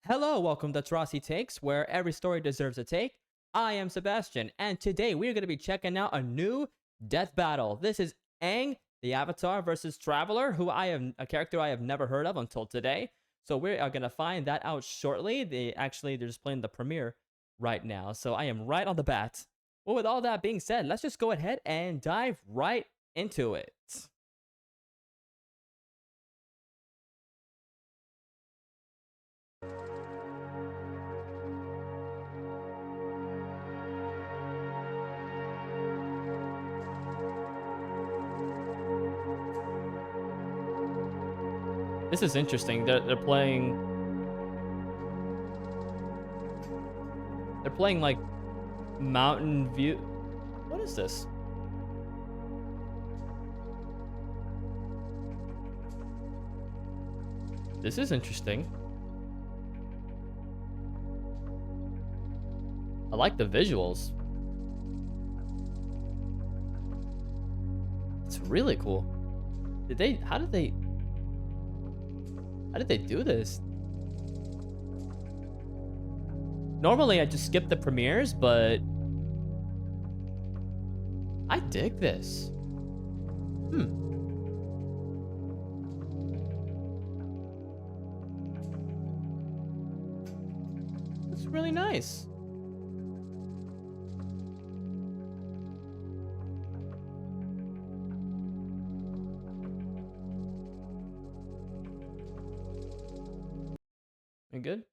Hello, welcome to Trossi Takes, where every story deserves a take. I am Sebastian, and today we are going to be checking out a new death battle. This is Aang, the Avatar, versus Traveler, who a character I have never heard of until today. So we are going to find that out shortly. They're just playing the premiere right now, so I am right on the bat. Well, with all that being said, let's just go ahead and dive right into it. This is interesting. They're playing like Mountain View. What is this? This is interesting. I like the visuals. It's really cool. How did they do this? Normally I just skip the premieres, but I dig this. That's really nice. You good?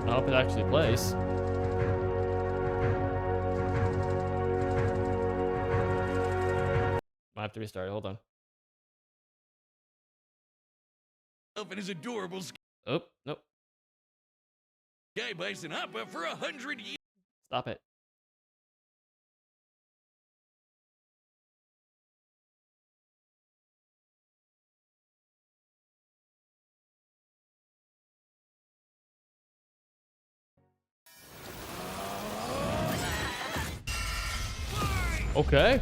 I hope it actually plays. I have to restart it. Hold on. And his adorable Oh, nope. Sky Bison Appa for 100 years. Stop it. Okay.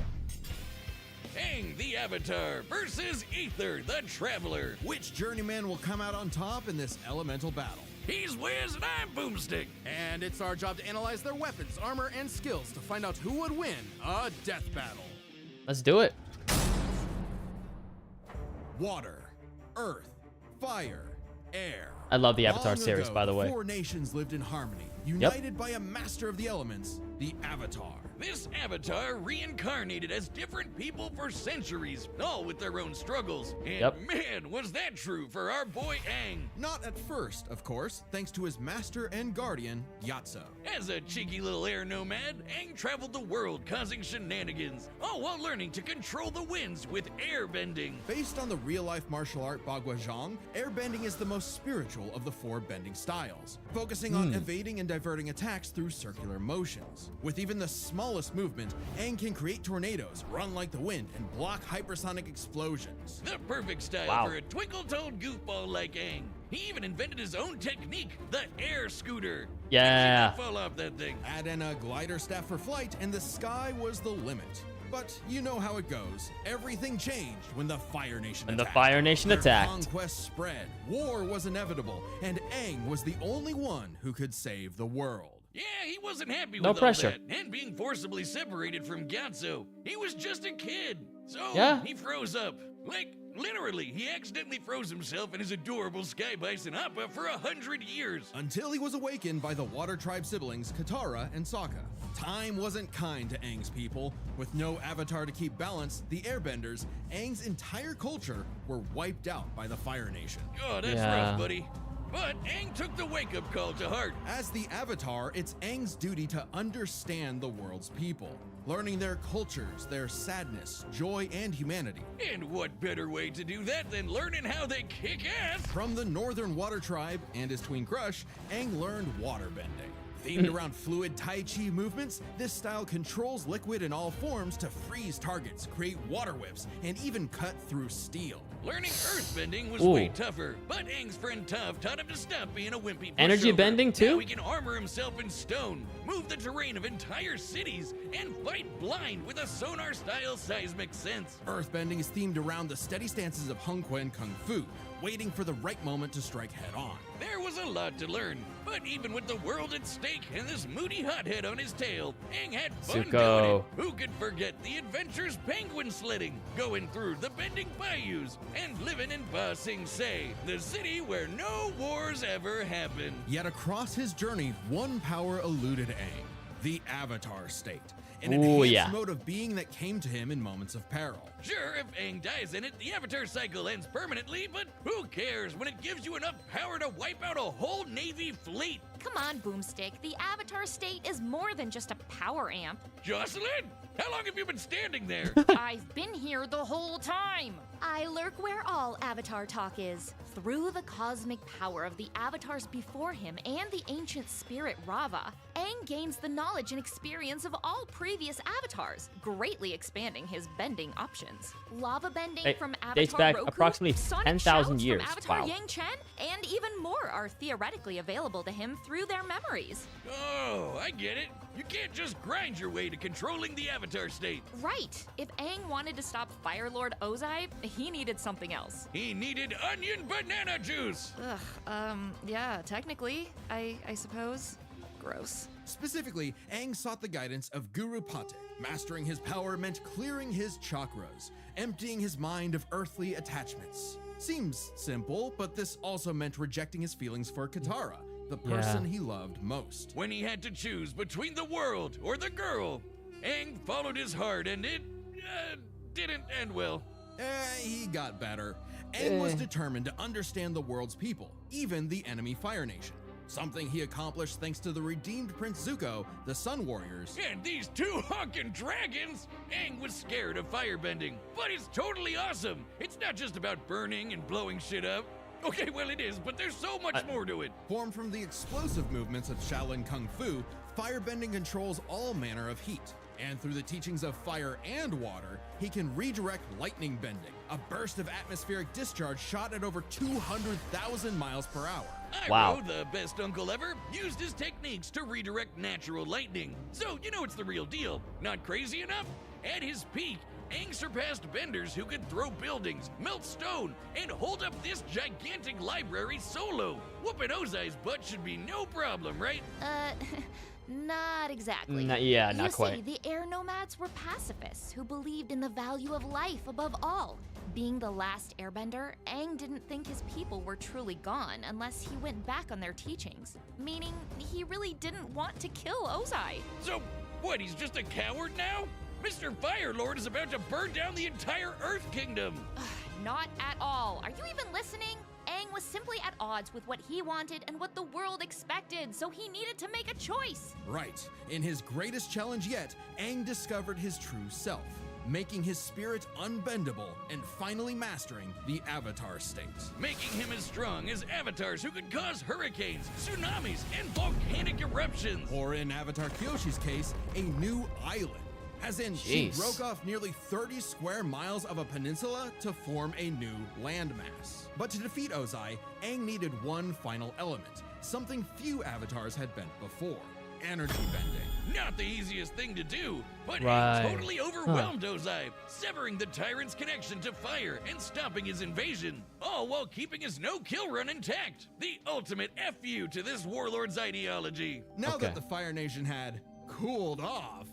Aang the Avatar versus Ether the Traveler. Which journeyman will come out on top in this elemental battle? He's Wiz and I'm Boomstick. And it's our job to analyze their weapons, armor, and skills to find out who would win a death battle. Let's do it. Water, earth, fire, air. I love the Avatar Long series, ago, by the way. 4 nations lived in harmony, united by a master of the elements, the Avatar. This Avatar reincarnated as different people for centuries, all with their own struggles. And man, was that true for our boy Aang. Not at first, of course, thanks to his master and guardian, Yatso. As a cheeky little air nomad, Aang traveled the world causing shenanigans, all while learning to control the winds with airbending. Based on the real-life martial art Bagua Zhang, airbending is the most spiritual of the 4 bending styles, focusing on evading and diverting attacks through circular motions. With even the smallest movement, Aang can create tornadoes, run like the wind, and block hypersonic explosions. The perfect style for a twinkle-toed goofball like Aang. He even invented his own technique, the air scooter. Yeah. Fall off that thing. Add in a glider staff for flight, and the sky was the limit. But you know how it goes. Everything changed when the Fire Nation attacked. Their conquest spread, war was inevitable, and Aang was the only one who could save the world. Yeah, he wasn't happy No with pressure. all that, and being forcibly separated from Gyatso. He was just a kid, so he froze up. Like, literally, he accidentally froze himself and his adorable Sky Bison Appa for 100 years. Until he was awakened by the Water Tribe siblings Katara and Sokka. Time wasn't kind to Aang's people. With no Avatar to keep balance, the Airbenders, Aang's entire culture, were wiped out by the Fire Nation. Oh, that's rough, buddy. But Aang took the wake-up call to heart. As the Avatar, it's Aang's duty to understand the world's people, learning their cultures, their sadness, joy, and humanity. And what better way to do that than learning how they kick ass? From the Northern Water Tribe and his twin crush, Aang learned waterbending. Themed around fluid Tai Chi movements, this style controls liquid in all forms to freeze targets, create water whips, and even cut through steel. Learning earthbending was way tougher, but Aang's friend Toph taught him to stop being a wimpy pushover. Energy bending too? Now he can armor himself in stone, move the terrain of entire cities, and fight blind with a sonar-style seismic sense. Earthbending is themed around the steady stances of Hung Quan Kung Fu, waiting for the right moment to strike head-on. There was a lot to learn, but even with the world at stake and this moody hothead on his tail, Aang had fun doing it. Who could forget the adventures penguin sledding, going through the bending bayous, and living in Ba Sing Se, the city where no wars ever happened. Yet across his journey, one power eluded Aang, the Avatar state, an enhanced mode of being that came to him in moments of peril. Sure, if Aang dies in it, the Avatar cycle ends permanently, but who cares when it gives you enough power to wipe out a whole Navy fleet? Come on, Boomstick. The Avatar state is more than just a power amp. Jocelyn? How long have you been standing there? I've been here the whole time. I lurk where all Avatar talk is. Through the cosmic power of the Avatars before him and the ancient spirit Rava, Aang gains the knowledge and experience of all previous Avatars, greatly expanding his bending options. Lava bending from Avatar dates back Roku, approximately Sonic 10,000 shouts years. from Avatar Wow. Yang Chen, and even more are theoretically available to him through their memories. Oh, I get it. You can't just grind your way to controlling the Avatar state. Right. If Aang wanted to stop Fire Lord Ozai, he needed something else. He needed onion banana juice. Yeah, technically, I suppose. Gross. Specifically, Aang sought the guidance of Guru Patek. Mastering his power meant clearing his chakras, emptying his mind of earthly attachments. Seems simple, but this also meant rejecting his feelings for Katara, the person he loved most. When he had to choose between the world or the girl, Aang followed his heart, and it didn't end well. He got better. Aang was determined to understand the world's people, even the enemy Fire Nation. Something he accomplished thanks to the redeemed Prince Zuko, the Sun Warriors. And these two honkin' dragons! Aang was scared of firebending, but it's totally awesome. It's not just about burning and blowing shit up. Okay, well it is, but there's so much more to it. Formed from the explosive movements of Shaolin Kung Fu, firebending controls all manner of heat. And through the teachings of fire and water, he can redirect lightning bending, a burst of atmospheric discharge shot at over 200,000 miles per hour. Iroh, the best uncle ever, used his techniques to redirect natural lightning. So, you know it's the real deal. Not crazy enough? At his peak, Aang surpassed benders who could throw buildings, melt stone, and hold up this gigantic library solo. Whooping Ozai's butt should be no problem, right? Not exactly. Not quite. You see, the air nomads were pacifists who believed in the value of life above all. Being the last airbender, Aang didn't think his people were truly gone unless he went back on their teachings, meaning he really didn't want to kill Ozai. So, what, he's just a coward now? Mr. Fire Lord is about to burn down the entire Earth Kingdom. Not at all. Are you even listening? Aang was simply at odds with what he wanted and what the world expected, so he needed to make a choice. Right. In his greatest challenge yet, Aang discovered his true self, making his spirit unbendable and finally mastering the Avatar state. Making him as strong as avatars who could cause hurricanes, tsunamis, and volcanic eruptions. Or in Avatar Kyoshi's case, a new island. As in, she broke off nearly 30 square miles of a peninsula to form a new landmass. But to defeat Ozai, Aang needed one final element, something few avatars had bent before: energy bending. Not the easiest thing to do, but Aang totally overwhelmed Ozai, severing the tyrant's connection to fire and stopping his invasion, all while keeping his no-kill run intact. The ultimate F-you to this warlord's ideology. Now that the Fire Nation had cooled off,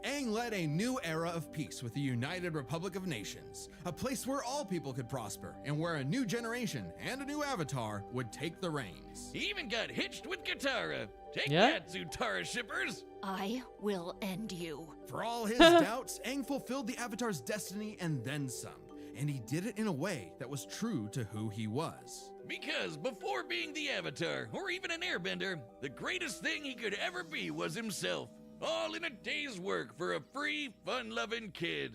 Aang led a new era of peace with the United Republic of Nations, a place where all people could prosper and where a new generation and a new avatar would take the reins. He even got hitched with Katara. Take that, Zutara shippers! I will end you. For all his doubts, Aang fulfilled the Avatar's destiny and then some, and he did it in a way that was true to who he was. Because before being the Avatar, or even an airbender, the greatest thing he could ever be was himself. All in a day's work for a free, fun-loving kid.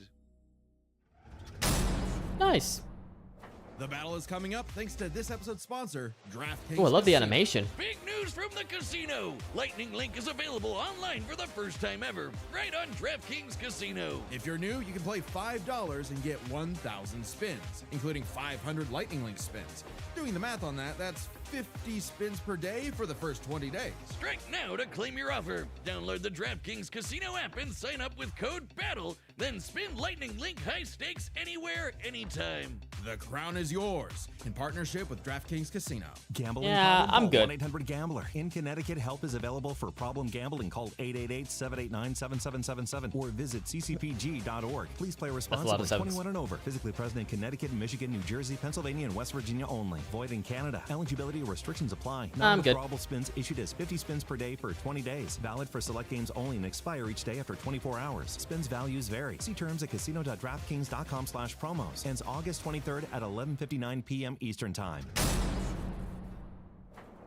Nice. The battle is coming up thanks to this episode's sponsor, DraftKings. Oh, I love the Casino. animation. Big news from the casino! Lightning Link is available online for the first time ever, right on DraftKings Casino. If you're new, you can play $5 and get 1,000 spins, including 500 Lightning Link spins. Doing the math on that, that's 50 spins per day for the first 20 days. Strike now to claim your offer. Download the DraftKings Casino app and sign up with code BATTLE. Then spin Lightning Link high stakes anywhere, anytime. The crown is yours in partnership with DraftKings Casino. Gambling Yeah, problem? I'm good. 1-800-GAMBLER. In Connecticut, help is available for problem gambling. Call 888-789-7777 or visit ccpg.org. Please play a lot responsibly. of sevens. 21 and over. Physically present in Connecticut, Michigan, New Jersey, Pennsylvania, and West Virginia only. Void in Canada. Eligibility restrictions apply. I'm good. Non-withdrawable spins issued as 50 spins per day for 20 days. Valid for select games only and expire each day after 24 hours. Spins values vary. See terms at casino.draftkings.com/promos. Ends August 23rd at 11:59 p.m. Eastern Time.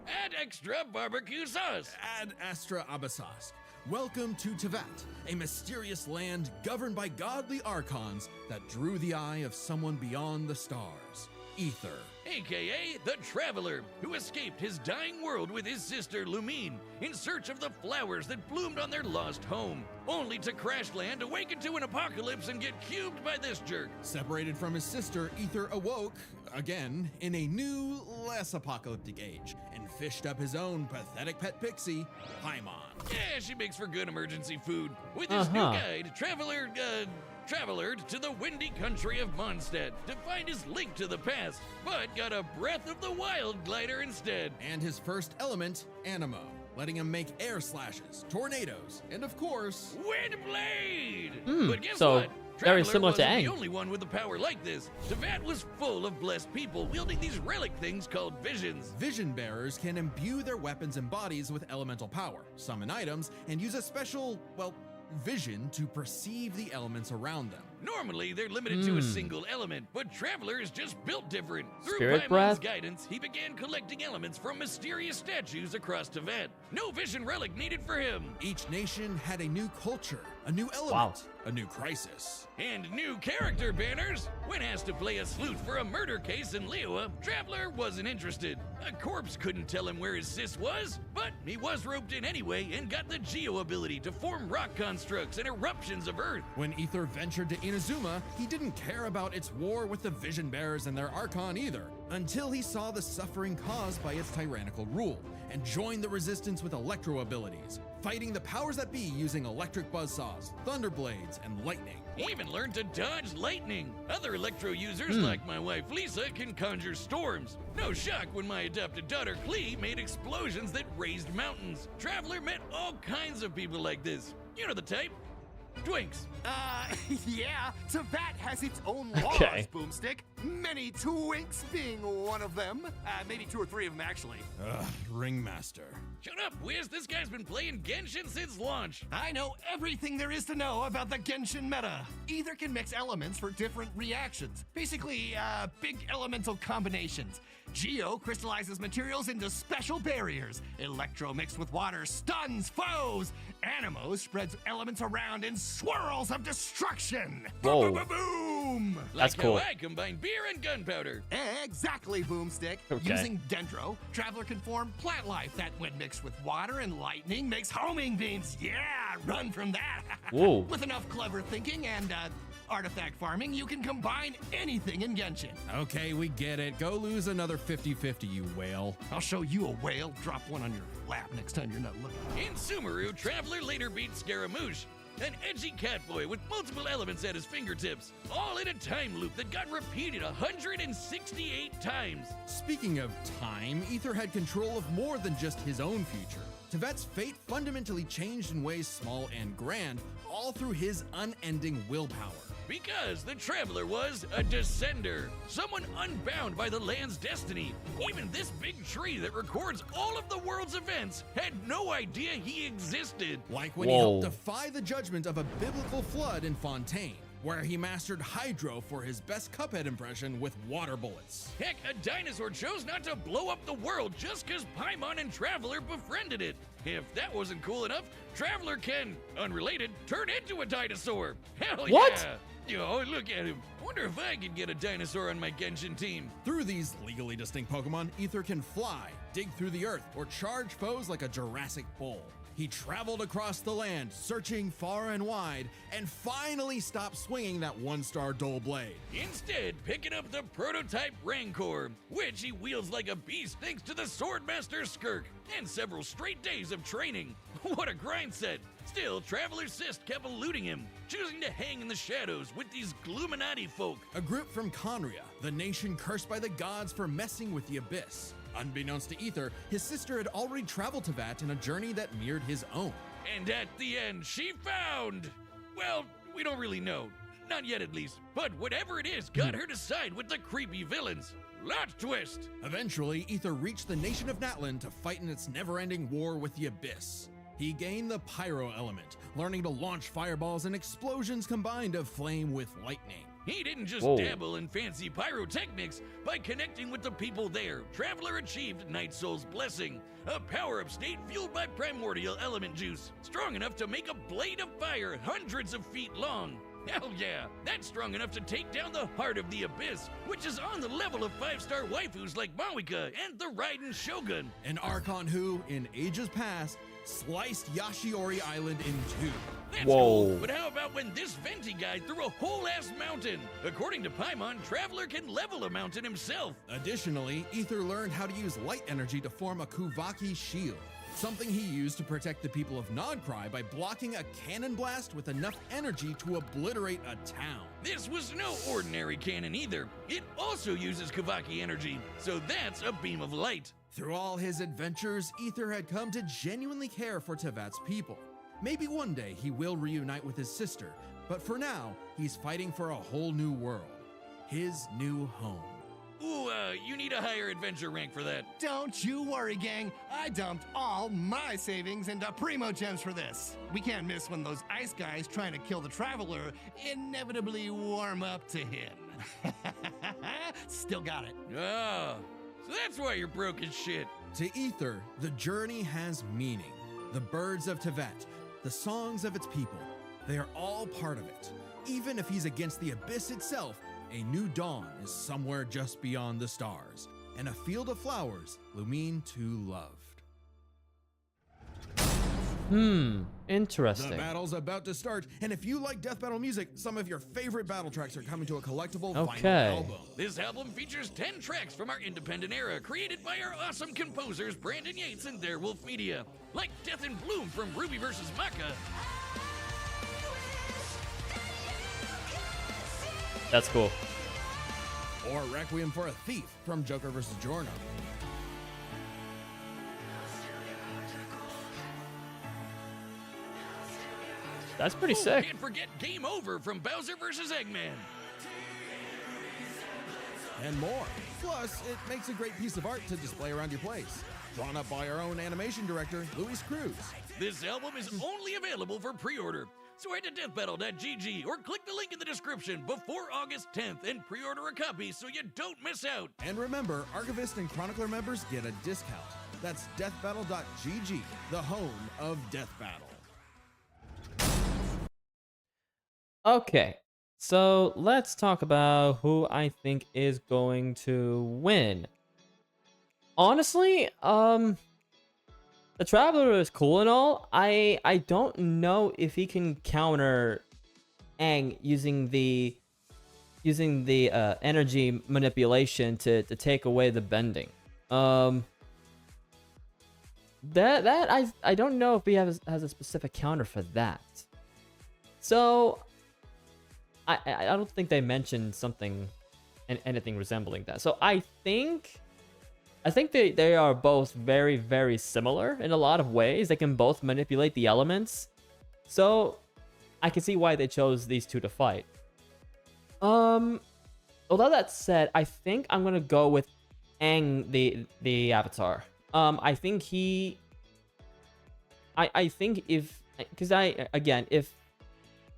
Add extra barbecue sauce. Ad Astra Abasask. Welcome to Tevat, a mysterious land governed by godly archons that drew the eye of someone beyond the stars, Ether. AKA the Traveler, who escaped his dying world with his sister Lumine in search of the flowers that bloomed on their lost home, only to crash land, awaken to an apocalypse, and get cubed by this jerk. Separated from his sister, Ether awoke, again, in a new, less apocalyptic age, and fished up his own pathetic pet pixie, Paimon. Yeah, she makes for good emergency food. With his new guide, Traveler to the windy country of Mondstadt to find his link to the past, but got a Breath of the Wild glider instead. And his first element, Animo, letting him make air slashes, tornadoes, and of course, Windblade! But guess so what? very Traveler similar to wasn't Aang. the only one with a power like this. Tevat was full of blessed people wielding these relic things called visions. vision bearers can imbue their weapons and bodies with elemental power, summon items, and use a special, vision to perceive the elements around them. Normally, they're limited to a single element, but Traveler is just built different. Through Spirit Paimon's breath? guidance, he began collecting elements from mysterious statues across Tevat. No vision relic needed for him. Each nation had a new culture, a new element, a new crisis. And new character banners. When asked to play a sleuth for a murder case in Liyue, Traveler wasn't interested. A corpse couldn't tell him where his sis was, but he was roped in anyway and got the Geo ability to form rock constructs and eruptions of Earth. When Ether ventured to Inazuma, he didn't care about its war with the Vision Bearers and their Archon either, until he saw the suffering caused by its tyrannical rule, and joined the resistance with electro abilities, fighting the powers that be using electric buzzsaws, thunder blades, and lightning. He even learned to dodge lightning. Other electro users, like my wife Lisa, can conjure storms. No shock when my adopted daughter Klee made explosions that raised mountains. Traveler met all kinds of people like this. You know the type. Twinks. Yeah, Tevat has its own laws, Okay. Boomstick. Many twinks being one of them. Maybe 2 or 3 of them, actually. Ringmaster. Shut up, Wiz. This guy's been playing Genshin since launch. I know everything there is to know about the Genshin meta. Either can mix elements for different reactions. Basically, big elemental combinations. Geo crystallizes materials into special barriers. Electro mixed with water stuns foes. Animo spreads elements around in swirls of destruction. Whoa. Boom! That's Like cool. how I combine beer and gunpowder. Exactly, Boomstick. Okay. Using Dendro, Traveler can form plant life that, when mixed with water and lightning, makes homing beams. Yeah, run from that. Whoa. With enough clever thinking and artifact farming, you can combine anything in Genshin. Okay, we get it. Go lose another 50-50, you whale. I'll show you a whale. Drop one on your lap next time you're not looking. In Sumeru, Traveler later beat Scaramouche, an edgy catboy with multiple elements at his fingertips, all in a time loop that got repeated 168 times. Speaking of time, Ether had control of more than just his own future. Tevat's fate fundamentally changed in ways small and grand, all through his unending willpower. Because the Traveler was a descender, someone unbound by the land's destiny. Even this big tree that records all of the world's events had no idea he existed. Like when he Whoa. helped defy the judgment of a biblical flood in Fontaine, where he mastered Hydro for his best Cuphead impression with water bullets. Heck, a dinosaur chose not to blow up the world just because Paimon and Traveler befriended it. If that wasn't cool enough, Traveler can, unrelated, turn into a dinosaur. Hell What? yeah! Oh, look at him. Wonder if I could get a dinosaur on my Genshin team. Through these legally distinct Pokemon, Ether can fly, dig through the earth, or charge foes like a Jurassic bull. He traveled across the land, searching far and wide, and finally stopped swinging that one-star dull blade. Instead, picking up the prototype Rancor, which he wields like a beast thanks to the Swordmaster Skirk, and several straight days of training. What a grind set! Still, Traveler Cyst kept eluding him, choosing to hang in the shadows with these Gluminati folk. A group from Conria, the nation cursed by the gods for messing with the Abyss. Unbeknownst to Ether, his sister had already traveled to Vat in a journey that mirrored his own. And at the end, she found... Well, we don't really know. Not yet, at least. But whatever it is got her to side with the creepy villains. Lot twist! Eventually, Ether reached the nation of Natlan to fight in its never-ending war with the Abyss. He gained the Pyro element, learning to launch fireballs and explosions combined of flame with lightning. He didn't just Whoa. dabble in fancy pyrotechnics. By connecting with the people there, Traveler achieved Night Soul's Blessing, a power-up state fueled by primordial element juice, strong enough to make a blade of fire hundreds of feet long. Hell yeah, that's strong enough to take down the heart of the Abyss, which is on the level of 5-star waifus like Mawika and the Raiden Shogun. An Archon who, in ages past, sliced Yashiori Island in two. That's Whoa. cool, but how about when this Venti guy threw a whole-ass mountain? According to Paimon, Traveler can level a mountain himself. Additionally, Ether learned how to use light energy to form a Kuvaki shield, something he used to protect the people of Nodcry by blocking a cannon blast with enough energy to obliterate a town. This was no ordinary cannon either. It also uses Kavaki energy, so that's a beam of light. Through all his adventures, Ether had come to genuinely care for Tevat's people. Maybe one day he will reunite with his sister, but for now, he's fighting for a whole new world. His new home. Ooh, you need a higher adventure rank for that. Don't you worry, gang. I dumped all my savings into Primo Gems for this. We can't miss when those ice guys trying to kill the Traveler inevitably warm up to him. Still got it. Ah, so that's why you're broke as shit. To Ether, the journey has meaning. The birds of Tevat, the songs of its people, they are all part of it. Even if he's against the Abyss itself, a new dawn is somewhere just beyond the stars, and a field of flowers Lumine too loved. Interesting. The battle's about to start, and if you like death battle music, some of your favorite battle tracks are coming to a collectible Okay. vinyl album. This album features 10 tracks from our independent era, created by our awesome composers Brandon Yates and Their Wolf Media, like Death in Bloom from Ruby vs. Maka, That's cool. Or Requiem for a Thief from Joker vs. Giorno. That's pretty Ooh, sick. Can't forget Game Over from Bowser vs. Eggman. And more. Plus, it makes a great piece of art to display around your place. Drawn up by our own animation director, Luis Cruz. This album is only available for pre-order, so head to deathbattle.gg or click the link in the description before August 10th and pre-order a copy so you don't miss out. And remember, Archivist and Chronicler members get a discount. That's deathbattle.gg, the home of Death Battle. Okay, so let's talk about who I think is going to win. Honestly, the Traveler is cool and all. I don't know if he can counter Aang using the energy manipulation to take away the bending. I don't know if he has a specific counter for that. So I don't think they mentioned anything resembling that. So I think they are both very, very similar in a lot of ways. They can both manipulate the elements. So I can see why they chose these two to fight. Although that said, I think I'm gonna go with Aang, the Avatar. I think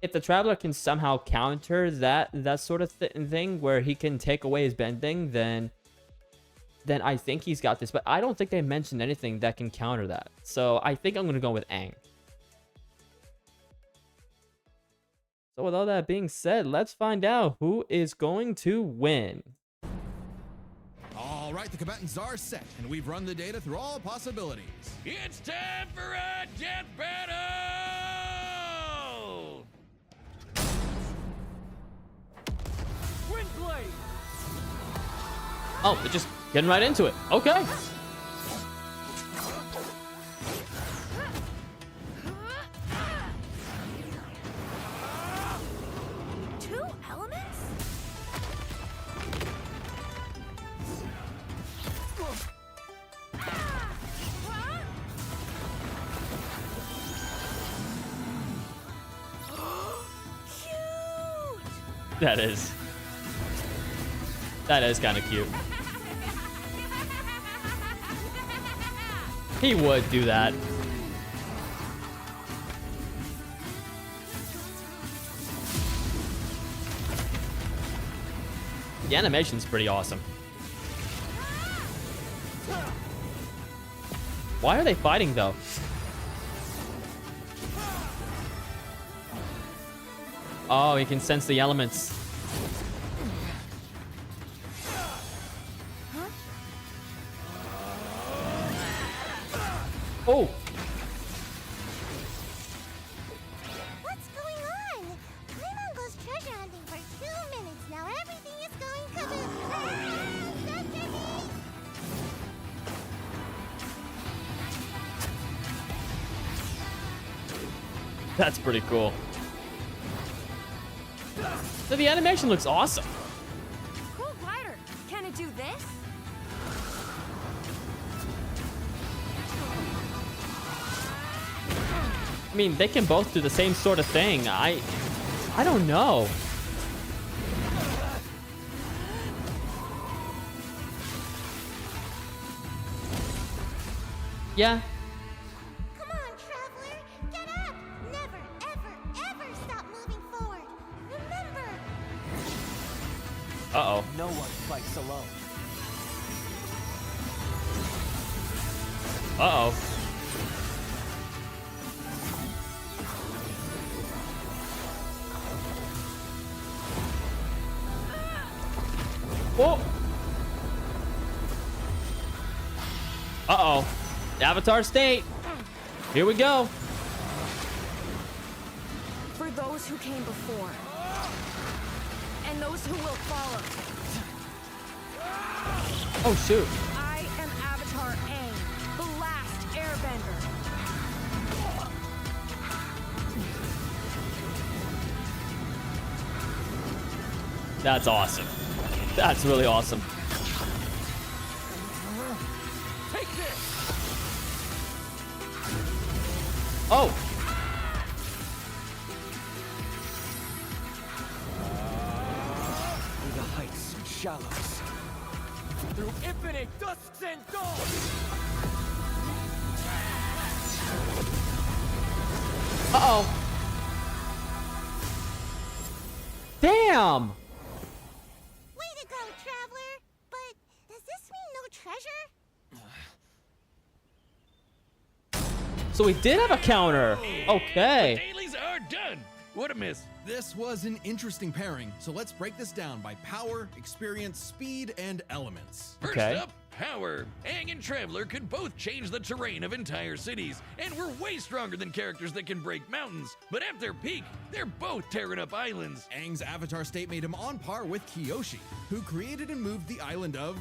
if the Traveler can somehow counter that sort of thing where he can take away his bending, then I think he's got this. But I don't think they mentioned anything that can counter that. So I think I'm going to go with Aang. So with all that being said, let's find out who is going to win. All right, the combatants are set, and we've run the data through all possibilities. It's time for a death battle! Windblade! Oh, they're just getting right into it. Okay. Two elements? That is kind of cute. He would do that. The animation's pretty awesome. Why are they fighting though? Oh, he can sense the elements. Oh! What's going on? Paimon goes treasure hunting for 2 minutes. Now everything is going kaboom. That's pretty cool. So the animation looks awesome. Cool glider. Can it do this? I mean, they can both do the same sort of thing. I don't know. Yeah. Come on, traveler. Get up. Never, ever, ever stop moving forward. Remember. Uh-oh. No one fights alone. Uh-oh. Whoa. Uh-oh. Avatar state. Here we go. For those who came before, and those who will follow, Oh, shoot. I am Avatar Aang, the Last Airbender. That's awesome. That's really awesome. Take this! Oh. Through the heights and shallows. Through infinite dusks and dawns! Uh-oh. Damn. Way to go, traveler. But does this mean no treasure? So we did have a counter. Okay. The dailies are done. What a miss. This was an interesting pairing, so let's break this down by power, experience, speed, and elements. First Okay. up, power. Aang and Traveler could both change the terrain of entire cities, and we're way stronger than characters that can break mountains. But at their peak, they're both tearing up islands. Aang's avatar state made him on par with Kyoshi, who created and moved the island of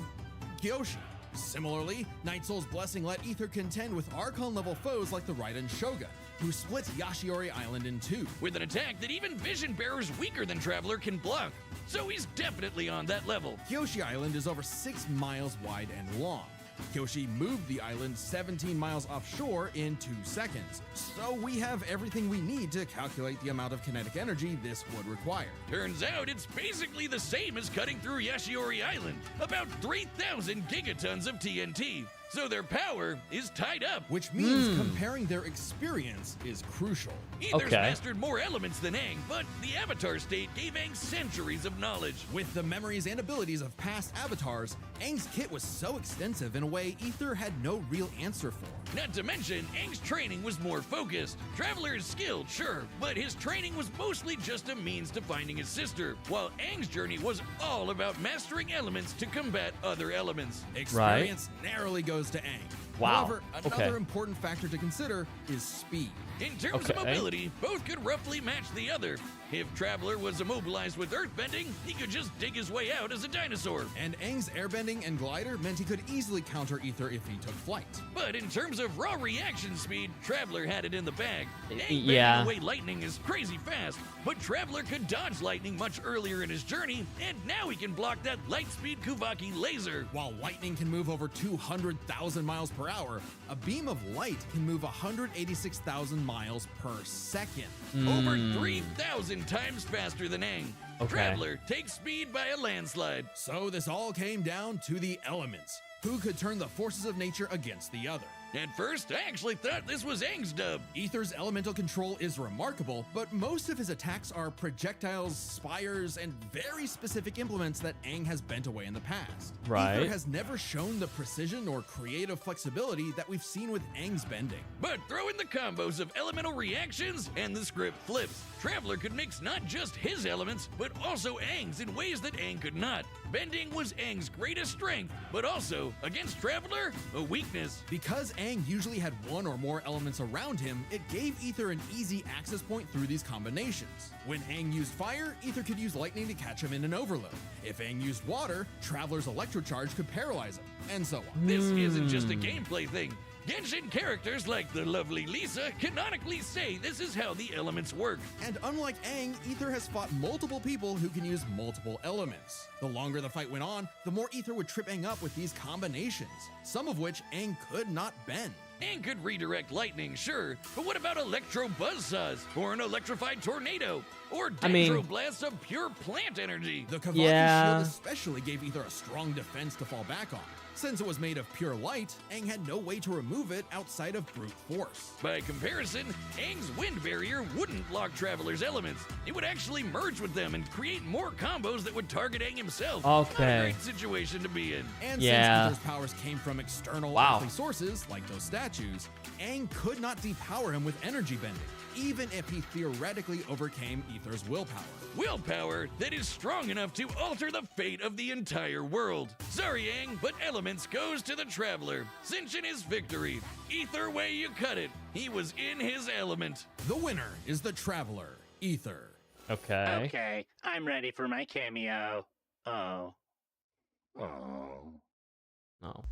Kyoshi. Similarly, Night Soul's Blessing let Ether contend with Archon-level foes like the Raiden Shoga, who split Yashiori Island in two. With an attack that even Vision Bearers weaker than Traveler can block. So he's definitely on that level. Kyoshi Island is over 6 miles wide and long. Kyoshi moved the island 17 miles offshore in 2 seconds. So we have everything we need to calculate the amount of kinetic energy this would require. Turns out it's basically the same as cutting through Yashiori Island, about 3,000 gigatons of TNT. so their power is tied up. Which means comparing their experience is crucial. Aether's mastered more elements than Aang, but the Avatar state gave Aang centuries of knowledge. With the memories and abilities of past avatars, Aang's kit was so extensive in a way Aether had no real answer for. Not to mention, Aang's training was more focused. Traveler is skilled, sure, but his training was mostly just a means to finding his sister, while Aang's journey was all about mastering elements to combat other elements. Experience narrowly goes to Aang. Wow. However, another important factor to consider is speed. In terms of mobility, both could roughly match the other. If Traveler was immobilized with earthbending, he could just dig his way out as a dinosaur. And Aang's airbending and glider meant he could easily counter Aether if he took flight. But in terms of raw reaction speed, Traveler had it in the bag. Aang bending away lightning is crazy fast, but Traveler could dodge lightning much earlier in his journey, and now he can block that light speed Kuvaki laser. While lightning can move over 200,000 miles per hour, a beam of light can move 186,000 miles per second. Over 3,000 times faster than Aang. Traveler takes speed by a landslide. So this all came down to the elements. Who could turn the forces of nature against the other? At first, I actually thought this was Aang's dub. Aether's elemental control is remarkable, but most of his attacks are projectiles, spires, and very specific implements that Aang has bent away in the past. Right. Aether has never shown the precision or creative flexibility that we've seen with Aang's bending. But throw in the combos of elemental reactions and the script flips. Traveler could mix not just his elements, but also Aang's in ways that Aang could not. Bending was Aang's greatest strength, but also, against Traveler, a weakness. Because Aang usually had one or more elements around him, it gave Aether an easy access point through these combinations. When Aang used fire, Aether could use lightning to catch him in an overload. If Aang used water, Traveler's electrocharge could paralyze him, and so on. This isn't just a gameplay thing. Genshin characters like the lovely Lisa canonically say this is how the elements work. And unlike Aang, Aether has fought multiple people who can use multiple elements. The longer the fight went on, the more Aether would trip Aang up with these combinations, some of which Aang could not bend. Aang could redirect lightning, sure, but what about electro buzzsaws, or an electrified tornado, or dendro blasts of pure plant energy? The Kavaki shield especially gave Aether a strong defense to fall back on. Since it was made of pure light, Aang had no way to remove it outside of brute force. By comparison, Aang's wind barrier wouldn't block Traveler's elements. It would actually merge with them and create more combos that would target Aang himself. Not a great situation to be in. And since Aether's powers came from external earthly sources, like those statues, Aang could not depower him with energy bending, even if he theoretically overcame Aether's willpower. Willpower that is strong enough to alter the fate of the entire world. Sorry, Aang, but elements goes to the Traveler. Cinch in his victory. Either way you cut it, he was in his element. The winner is the Traveler, Aether. Okay. Okay, I'm ready for my cameo. Oh.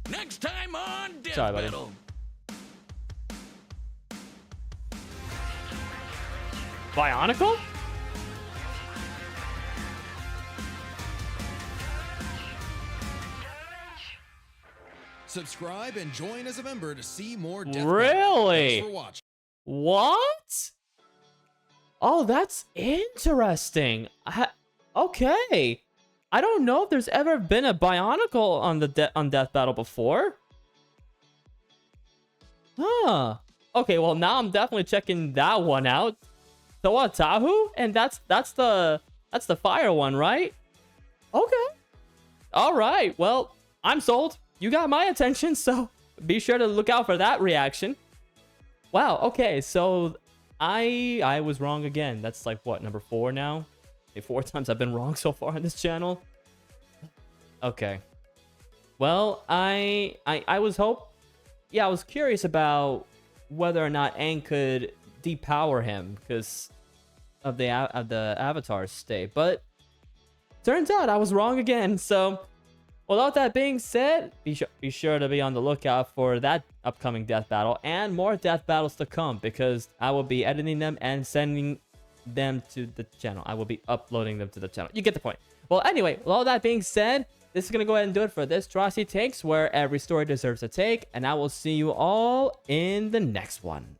Next time on Death Sorry, buddy. Battle. Bionicle? Subscribe and join as a member to see more Death Really? Thanks for watching. What? Oh, that's interesting. Okay. I don't know if there's ever been a Bionicle on the on Death Battle before. Huh. Okay, well now I'm definitely checking that one out. Tahu? And that's the fire one, right? Okay. All right. Well, I'm sold. You got my attention, so be sure to look out for that reaction. Wow, okay, so I was wrong again. That's like, what, number 4 now? Okay, 4 times I've been wrong so far on this channel. Okay. Well, I was curious about whether or not Aang could depower him because of the Avatar state, but turns out I was wrong again, so... Well, with that being said, be sure to be on the lookout for that upcoming death battle and more death battles to come because I will be editing them and sending them to the channel. I will be uploading them to the channel. You get the point. Well, anyway, with all that being said, this is going to go ahead and do it for this Trossi Takes, where every story deserves a take, and I will see you all in the next one.